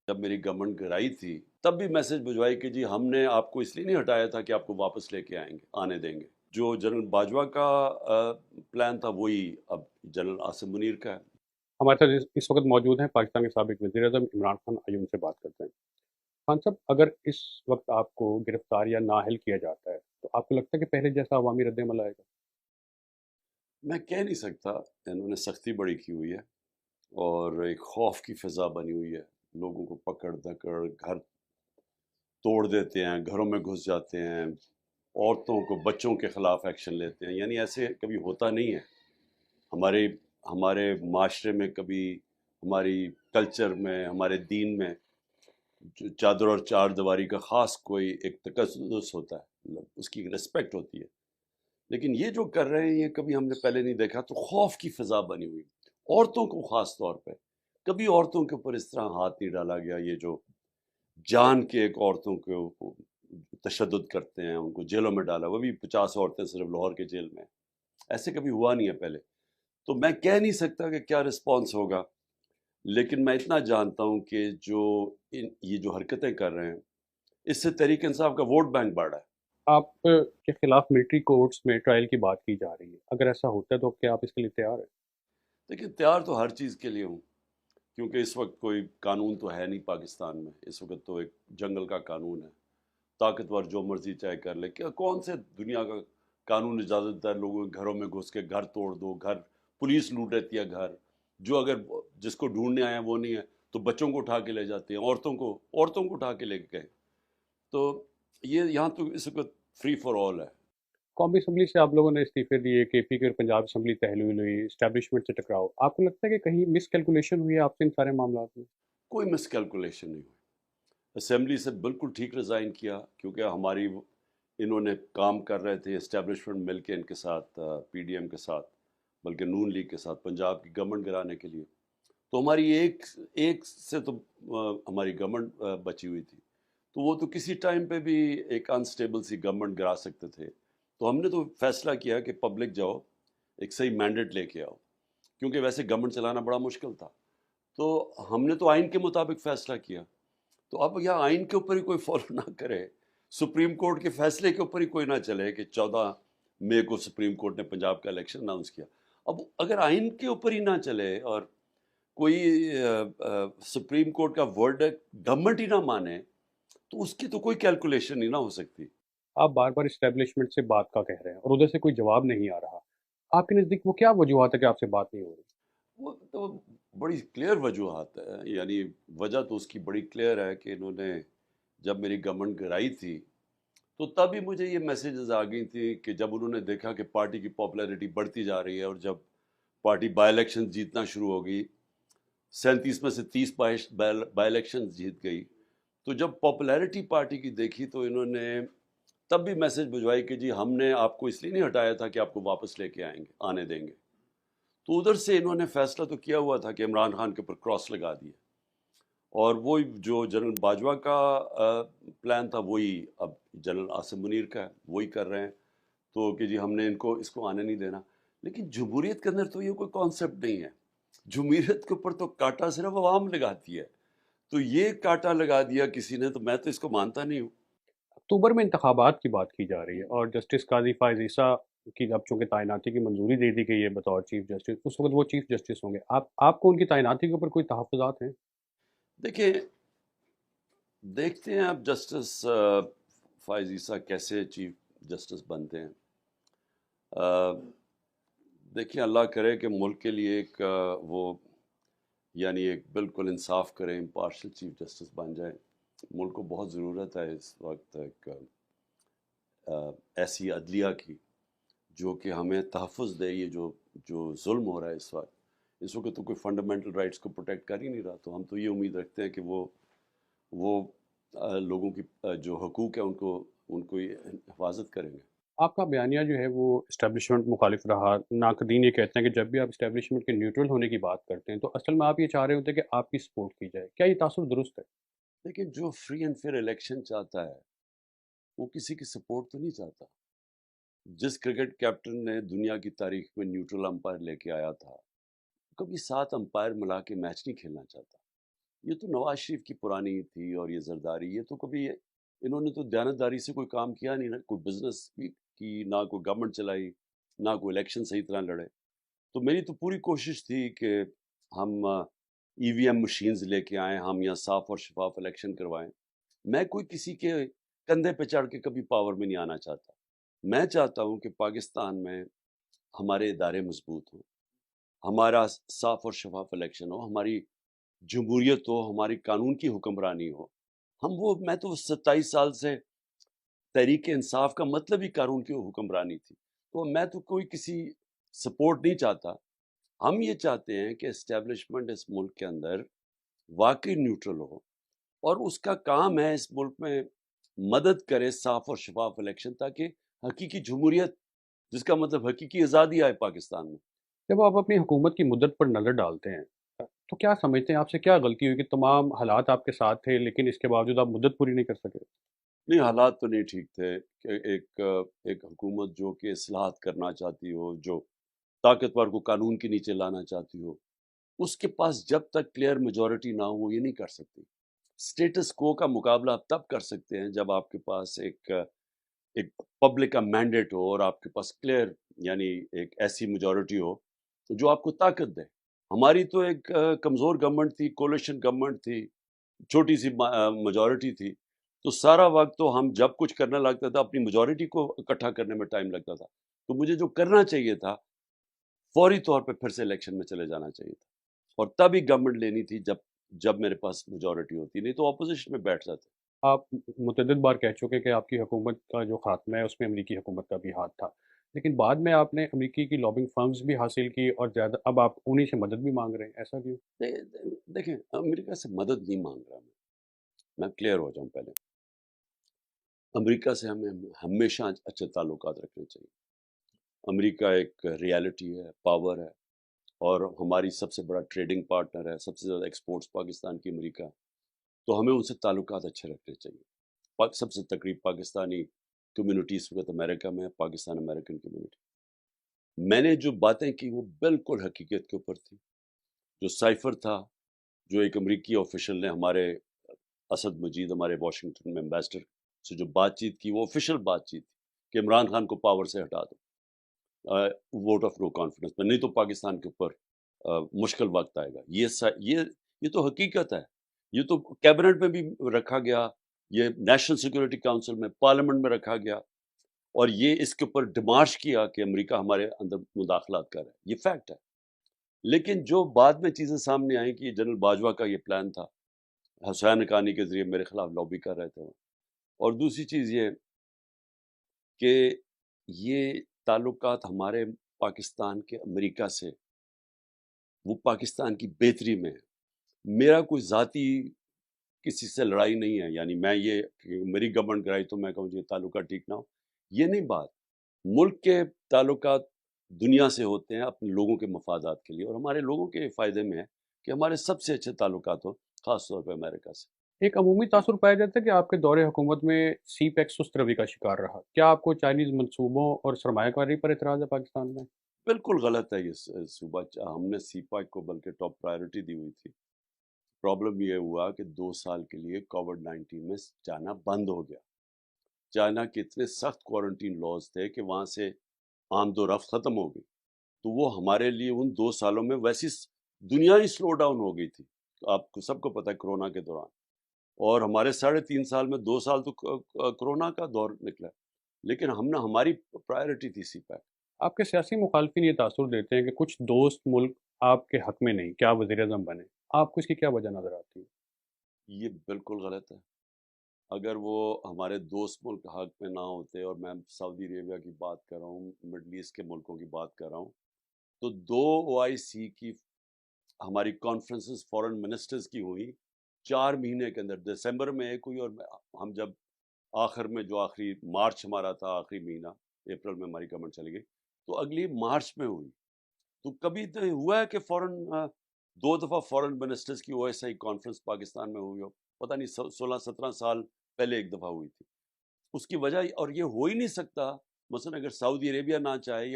جب میری گورنمنٹ گرائی تھی تب بھی میسج بھجوائی کہ جی ہم نے آپ کو اس لیے نہیں ہٹایا تھا کہ آپ کو واپس لے کے آنے دیں گے. جو جنرل باجوہ کا پلان تھا وہی اب جنرل عاصم منیر کا ہے. ہمارے ساتھ اس وقت موجود ہیں پاکستان کے سابق وزیر اعظم عمران خان. آئیے ان سے بات کرتے ہیں. خان صاحب، اگر اس وقت آپ کو گرفتار یا نااہل کیا جاتا ہے تو آپ کو لگتا ہے کہ پہلے جیسا عوامی رد عمل آئے گا؟ میں کہہ نہیں سکتا. انہوں نے سختی بڑی کی ہوئی ہے اور ایک خوف کی فضا بنی ہوئی ہے. لوگوں کو پکڑ دھکڑ گھر توڑ دیتے ہیں، گھروں میں گھس جاتے ہیں، عورتوں کو بچوں کے خلاف ایکشن لیتے ہیں. یعنی ایسے کبھی ہوتا نہیں ہے ہمارے ہمارے معاشرے میں. کبھی ہماری کلچر میں، ہمارے دین میں جو چادر اور چار دیواری کا خاص کوئی ایک تقدس ہوتا ہے، مطلب اس کی رسپیکٹ ہوتی ہے. لیکن یہ جو کر رہے ہیں یہ کبھی ہم نے پہلے نہیں دیکھا. تو خوف کی فضا بنی ہوئی. عورتوں کو خاص طور پہ کبھی عورتوں کے اوپر اس طرح ہاتھ نہیں ڈالا گیا. یہ جو جان کے ایک عورتوں کو تشدد کرتے ہیں، ان کو جیلوں میں ڈالا، وہ بھی 50 عورتیں صرف لاہور کے جیل میں. ایسے کبھی ہوا نہیں ہے پہلے. تو میں کہہ نہیں سکتا کہ کیا رسپانس ہوگا، لیکن میں اتنا جانتا ہوں کہ یہ جو حرکتیں کر رہے ہیں اس سے تحریک انصاف کا ووٹ بینک بڑھ رہا ہے. آپ کے خلاف ملٹری کورٹس میں ٹرائل کی بات کی جا رہی ہے، اگر ایسا ہوتا ہے تو کیا آپ اس کے لیے تیار ہیں؟ لیکن تیار تو ہر چیز کے لیے ہوں، کیونکہ اس وقت کوئی قانون تو ہے نہیں پاکستان میں. اس وقت تو ایک جنگل کا قانون ہے. طاقتور جو مرضی چاہے کر لے. کیا کون سے دنیا کا قانون اجازت دیتا ہے لوگوں کے گھروں میں گھس کے گھر توڑ دو، گھر پولیس لوٹ لیتی ہے گھر. جو اگر جس کو ڈھونڈنے آئے ہیں وہ نہیں ہے تو بچوں کو اٹھا کے لے جاتے ہیں، عورتوں کو اٹھا کے لے کے گئے. تو یہ یہاں تو اس وقت فری فار آل ہے. قومی اسمبلی سے آپ لوگوں نے استعفے دیے، کے پی کے اور پنجاب اسمبلی تحلیل ہوئی، اسٹیبلشمنٹ سے ٹکراؤ. آپ کو لگتا ہے کہ کہیں مس کیلکولیشن ہوئی ہے آپ سے ان سارے معاملات میں؟ کوئی مس کیلکولیشن نہیں ہوئی. اسمبلی سے بالکل ٹھیک ریزائن کیا، کیونکہ انہوں نے کام کر رہے تھے اسٹیبلشمنٹ مل کے ان کے ساتھ، پی ڈی ایم کے ساتھ، بلکہ نون لیگ کے ساتھ پنجاب کی گورنمنٹ گرانے کے لیے. تو ہماری ایک سے تو ہماری گورنمنٹ بچی ہوئی تھی. تو وہ تو کسی ٹائم پہ بھی ایک انسٹیبل سی گورنمنٹ گرا سکتے تھے. تو ہم نے تو فیصلہ کیا کہ پبلک جاؤ، ایک صحیح مینڈیٹ لے کے آؤ، کیونکہ ویسے گورنمنٹ چلانا بڑا مشکل تھا. تو ہم نے تو آئین کے مطابق فیصلہ کیا. تو اب یہاں آئین کے اوپر ہی کوئی فالو نہ کرے، سپریم کورٹ کے فیصلے کے اوپر ہی کوئی نہ چلے کہ 14 مئی کو سپریم کورٹ نے پنجاب کا الیکشن اناؤنس کیا. اب اگر آئین کے اوپر ہی نہ چلے اور کوئی سپریم کورٹ کا ورڈ گورنمنٹ ہی نہ مانے تو اس کی تو کوئی کیلکولیشن نہیں نہ ہو سکتی. آپ بار بار اسٹیبلشمنٹ سے بات کا کہہ رہے ہیں اور ادھر سے کوئی جواب نہیں آ رہا. آپ کے نزدیک وہ کیا وجوہات ہے کہ آپ سے بات نہیں ہو رہی؟ وہ تو بڑی کلیئر وجوہات ہے. یعنی وجہ تو اس کی بڑی کلیئر ہے کہ انہوں نے جب میری گورنمنٹ گرائی تھی تو تب ہی مجھے یہ میسیجز آ گئی تھی کہ جب انہوں نے دیکھا کہ پارٹی کی پاپولیرٹی بڑھتی جا رہی ہے اور جب پارٹی بائی الیکشن جیتنا شروع ہو گئی، 37 میں سے 30 بائی الیکشن جیت گئی، تو جب پاپولیرٹی پارٹی کی دیکھی تو انہوں نے تب بھی میسج بھجوائی کہ جی ہم نے آپ کو اس لیے نہیں ہٹایا تھا کہ آپ کو واپس لے کے آنے دیں گے. تو ادھر سے انہوں نے فیصلہ تو کیا ہوا تھا کہ عمران خان کے اوپر کراس لگا دیے. اور وہ جو جنرل باجوہ کا پلان تھا وہی اب جنرل عاصم منیر کا ہے، وہی کر رہے ہیں. تو کہ جی ہم نے اس کو آنے نہیں دینا. لیکن جمہوریت کے اندر تو یہ کوئی کانسیپٹ نہیں ہے. جمہوریت کے اوپر تو کاٹا صرف عوام لگاتی ہے. تو یہ کاٹا لگا دیا کسی نے، تو میں تو اس کو مانتا نہیں ہوں. اکتوبر میں انتخابات کی بات کی جا رہی ہے اور جسٹس قاضی فائز عیسیٰ کی اب چونکہ تعیناتی کی منظوری دے دی گئی ہے بطور چیف جسٹس، اس وقت وہ چیف جسٹس ہوں گے. آپ کو ان کی تعیناتی کے اوپر کوئی تحفظات ہیں؟ دیکھیں، دیکھتے ہیں اب جسٹس فائز عیسیٰ کیسے چیف جسٹس بنتے ہیں. دیکھیں اللہ کرے کہ ملک کے لیے ایک وہ یعنی ایک بالکل انصاف کرے، امپارشل چیف جسٹس بن جائے. ملک کو بہت ضرورت ہے اس وقت ایک ایسی عدلیہ کی جو کہ ہمیں تحفظ دے. یہ جو ظلم ہو رہا ہے اس وقت تو کوئی فنڈامنٹل رائٹس کو پروٹیکٹ کر ہی نہیں رہا. تو ہم تو یہ امید رکھتے ہیں کہ وہ لوگوں کی جو حقوق ہیں ان کو یہ حفاظت کریں گے. آپ کا بیانیہ جو ہے وہ اسٹیبلشمنٹ مخالف رہا. ناقدین یہ کہتے ہیں کہ جب بھی آپ اسٹیبلشمنٹ کے نیوٹرل ہونے کی بات کرتے ہیں تو اصل میں آپ یہ چاہ رہے ہوتے ہیں کہ آپ کی سپورٹ کی جائے. کیا یہ تاثر درست ہے؟ لیکن جو فری اینڈ فیئر الیکشن چاہتا ہے وہ کسی کی سپورٹ تو نہیں چاہتا. جس کرکٹ کیپٹن نے دنیا کی تاریخ میں نیوٹرل امپائر لے کے آیا تھا، کبھی 7 امپائر ملا کے میچ نہیں کھیلنا چاہتا. یہ تو نواز شریف کی پرانی تھی، اور یہ زرداری، یہ تو کبھی انہوں نے تو دیانتداری سے کوئی کام کیا نہیں نا، کوئی بزنس بھی کی نہ، کوئی گورنمنٹ چلائی نہ، کوئی الیکشن صحیح طرح لڑے. تو میری تو پوری کوشش تھی کہ ہم ای وی ایم مشینز لے کے آئیں، ہم یہاں صاف اور شفاف الیکشن کروائیں. میں کوئی کسی کے کندھے پہ چڑھ کے کبھی پاور میں نہیں آنا چاہتا. میں چاہتا ہوں کہ پاکستان میں ہمارے ادارے مضبوط ہوں، ہمارا صاف اور شفاف الیکشن ہو، ہماری جمہوریت ہو، ہماری قانون کی حکمرانی ہو. میں تو 27 سال سے تحریک انصاف کا مطلب ہی قانون کی حکمرانی تھی. تو میں تو کوئی کسی سپورٹ نہیں چاہتا. ہم یہ چاہتے ہیں کہ اسٹیبلشمنٹ اس ملک کے اندر واقعی نیوٹرل ہو، اور اس کا کام ہے اس ملک میں مدد کرے صاف اور شفاف الیکشن، تاکہ حقیقی جمہوریت، جس کا مطلب حقیقی آزادی آئے پاکستان میں. جب آپ اپنی حکومت کی مدت پر نظر ڈالتے ہیں تو کیا سمجھتے ہیں آپ سے کیا غلطی ہوئی کہ تمام حالات آپ کے ساتھ تھے لیکن اس کے باوجود آپ مدت پوری نہیں کر سکے؟ نہیں، حالات تو نہیں ٹھیک تھے کہ ایک حکومت جو کہ اصلاحات کرنا چاہتی ہو، جو طاقتور کو قانون کے نیچے لانا چاہتی ہو، اس کے پاس جب تک کلیئر میجورٹی نہ ہو یہ نہیں کر سکتی. اسٹیٹس کو کا مقابلہ آپ تب کر سکتے ہیں جب آپ کے پاس ایک پبلک کا مینڈیٹ ہو، اور آپ کے پاس کلیئر، یعنی ایک ایسی میجورٹی ہو جو آپ کو طاقت دے. ہماری تو ایک کمزور گورنمنٹ تھی، کولیشن گورنمنٹ تھی، چھوٹی سی میجورٹی تھی. تو سارا وقت تو ہم جب کچھ کرنے لگتا تھا اپنی میجورٹی کو اکٹھا کرنے میں ٹائم لگتا تھا. تو مجھے جو کرنا چاہیے تھا، فوری طور پہ پھر سے الیکشن میں چلے جانا چاہیے تھا، اور تب ہی گورنمنٹ لینی تھی جب میرے پاس میجورٹی ہوتی، نہیں تو اپوزیشن میں بیٹھ جاتے. آپ متعدد بار کہہ چکے کہ آپ کی حکومت کا جو خاتمہ ہے اس میں امریکی حکومت کا بھی ہاتھ تھا، لیکن بعد میں آپ نے امریکی کی لابنگ فرمز بھی حاصل کی اور زیادہ اب آپ انہی سے مدد بھی مانگ رہے ہیں، ایسا کیوں؟ دیکھیں، امریکہ سے مدد نہیں مانگ رہا میں کلیئر ہو جاؤں پہلے. امریکہ سے ہمیں ہمیشہ اچھے تعلقات رکھنے چاہیے. امریکہ ایک ریالٹی ہے، پاور ہے، اور ہماری سب سے بڑا ٹریڈنگ پارٹنر ہے. سب سے زیادہ ایکسپورٹس پاکستان کی امریکہ. تو ہمیں ان سے تعلقات اچھے رکھنے چاہیے. سب سے تقریب پاکستانی کمیونٹی اس وقت امریکہ میں ہے، پاکستان امریکن کمیونٹی. میں نے جو باتیں کی وہ بالکل حقیقت کے اوپر تھی. جو سائفر تھا، جو ایک امریکی آفیشل نے ہمارے اسد مجید، ہمارے واشنگٹن میں امبیسڈر سے جو بات چیت کی، وہ آفیشل بات چیت تھی کہ عمران خان کو پاور سے ہٹا دو ووٹ آف نو کانفیڈنس میں، نہیں تو پاکستان کے اوپر مشکل وقت آئے گا. یہ تو حقیقت ہے. یہ تو کیبنٹ میں بھی رکھا گیا، یہ نیشنل سیکورٹی کاؤنسل میں، پارلیمنٹ میں رکھا گیا، اور یہ اس کے اوپر ڈمانش کیا کہ امریکہ ہمارے اندر مداخلات کر رہا ہے. یہ فیکٹ ہے. لیکن جو بعد میں چیزیں سامنے آئیں کہ جنرل باجوہ کا یہ پلان تھا، حسین حقانی کے ذریعے میرے خلاف لابی کر رہے تھے. اور دوسری چیز یہ کہ یہ تعلقات ہمارے پاکستان کے امریکہ سے، وہ پاکستان کی بہتری میں ہے. میرا کوئی ذاتی کسی سے لڑائی نہیں ہے، یعنی میں یہ کہ میری گورنمنٹ گرائی تو میں کہوں یہ تعلقات ٹھیک نہ ہو، یہ نہیں بات. ملک کے تعلقات دنیا سے ہوتے ہیں اپنے لوگوں کے مفادات کے لیے، اور ہمارے لوگوں کے فائدے میں ہے کہ ہمارے سب سے اچھے تعلقات ہوں، خاص طور پہ امریکہ سے. ایک عمومی تاثر پایا جاتا ہے کہ آپ کے دور حکومت میں سی پیک سست روی کا شکار رہا. کیا آپ کو چائنیز منصوبوں اور سرمایہ کاری پر اعتراض ہے پاکستان میں؟ بالکل غلط ہے یہ صوبہ. ہم نے سی پیک کو بلکہ ٹاپ پرائیورٹی دی ہوئی تھی. پرابلم یہ ہوا کہ 2 سال کے لیے کووڈ-19 میں چائنا بند ہو گیا. چائنا کے اتنے سخت کوارنٹین لاز تھے کہ وہاں سے آمد و رفت ختم ہو گئی. تو وہ ہمارے لیے ان 2 سالوں میں ویسی دنیا ہی سلو ڈاؤن ہو گئی تھی. آپ کو سب کو پتہ ہے کرونا کے دوران، اور ہمارے 3.5 سال میں 2 سال تو کرونا کا دور نکلا. لیکن ہماری پرائیورٹی تھی سی پیک. آپ کے سیاسی مخالفین یہ تاثر دیتے ہیں کہ کچھ دوست ملک آپ کے حق میں نہیں، کیا وزیر اعظم بنے. آپ کو اس کی کیا وجہ نظر آتی ہے؟ یہ بالکل غلط ہے. اگر وہ ہمارے دوست ملک حق میں نہ ہوتے، اور میں سعودی عربیہ کی بات کر رہا ہوں، مڈل ایسٹ کے ملکوں کی بات کر رہا ہوں، تو 2 OIC کی ہماری کانفرنسز فورن منسٹرز کی ہوئی 4 مہینے کے اندر. دسمبر میں ایک ہوئی، اور ہم جب آخر میں جو آخری مارچ ہمارا تھا، آخری مہینہ اپریل میں ہماری گورنمنٹ چلی گئی، تو اگلی مارچ میں ہوئی. تو کبھی تو ہوا ہے کہ 2 دفعہ فورن منسٹرز کی OSI کانفرنس پاکستان میں ہوئی ہو؟ پتہ نہیں 16-17 سال پہلے ایک دفعہ ہوئی تھی. اس کی وجہ، اور یہ ہو ہی نہیں سکتا، مثلا اگر سعودی عربیہ نہ چاہے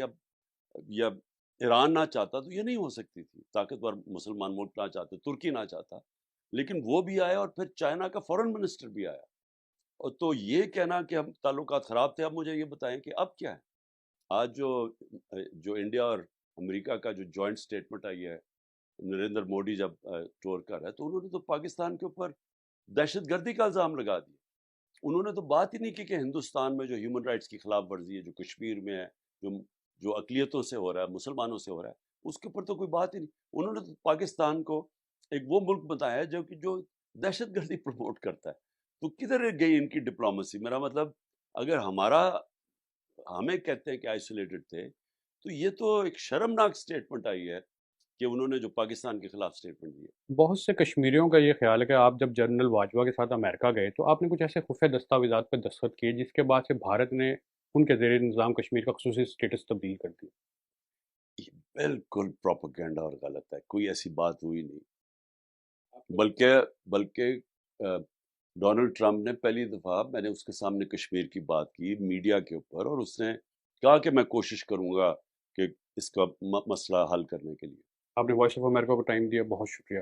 یا ایران نہ چاہتا تو یہ نہیں ہو سکتی تھی. طاقتور مسلمان ملک نہ چاہتے، ترکی نہ چاہتا. لیکن وہ بھی آیا اور پھر چائنا کا فورن منسٹر بھی آیا. اور تو یہ کہنا کہ ہم تعلقات خراب تھے، اب مجھے یہ بتائیں کہ اب کیا ہے. آج جو انڈیا اور امریکہ کا جو جوائنٹ سٹیٹمنٹ آئی ہے، نریندر مودی جب ٹور کر رہا ہے، تو انہوں نے تو پاکستان کے اوپر دہشت گردی کا الزام لگا دیا. انہوں نے تو بات ہی نہیں کی کہ ہندوستان میں جو ہیومن رائٹس کی خلاف ورزی ہے، جو کشمیر میں ہے، جو اقلیتوں سے ہو رہا ہے، مسلمانوں سے ہو رہا ہے، اس کے اوپر تو کوئی بات ہی نہیں. انہوں نے تو پاکستان کو ایک وہ ملک بتایا ہے جو دہشت گردی پروموٹ کرتا ہے. تو کدھر گئی ان کی ڈپلومسی؟ میرا مطلب اگر ہمیں کہتے ہیں کہ آئسولیٹڈ تھے، تو یہ تو ایک شرمناک سٹیٹمنٹ آئی ہے کہ انہوں نے جو پاکستان کے خلاف سٹیٹمنٹ دی ہے. بہت سے کشمیریوں کا یہ خیال ہے کہ آپ جب جنرل باجوہ کے ساتھ امریکہ گئے تو آپ نے کچھ ایسے خفیہ دستاویزات پہ دستخط کیے جس کے بعد سے بھارت نے ان کے زیر نظام کشمیر کا خصوصی اسٹیٹس تبدیل کر دیا. یہ بالکل پروپیگنڈا اور غلط ہے، کوئی ایسی بات ہوئی نہیں. بلکہ ڈونلڈ ٹرمپ نے پہلی دفعہ، میں نے اس کے سامنے کشمیر کی بات کی میڈیا کے اوپر، اور اس نے کہا کہ میں کوشش کروں گا کہ اس کا مسئلہ حل کرنے کے لیے. آپ نے وائس آف امریکہ کو ٹائم دیا، بہت شکریہ.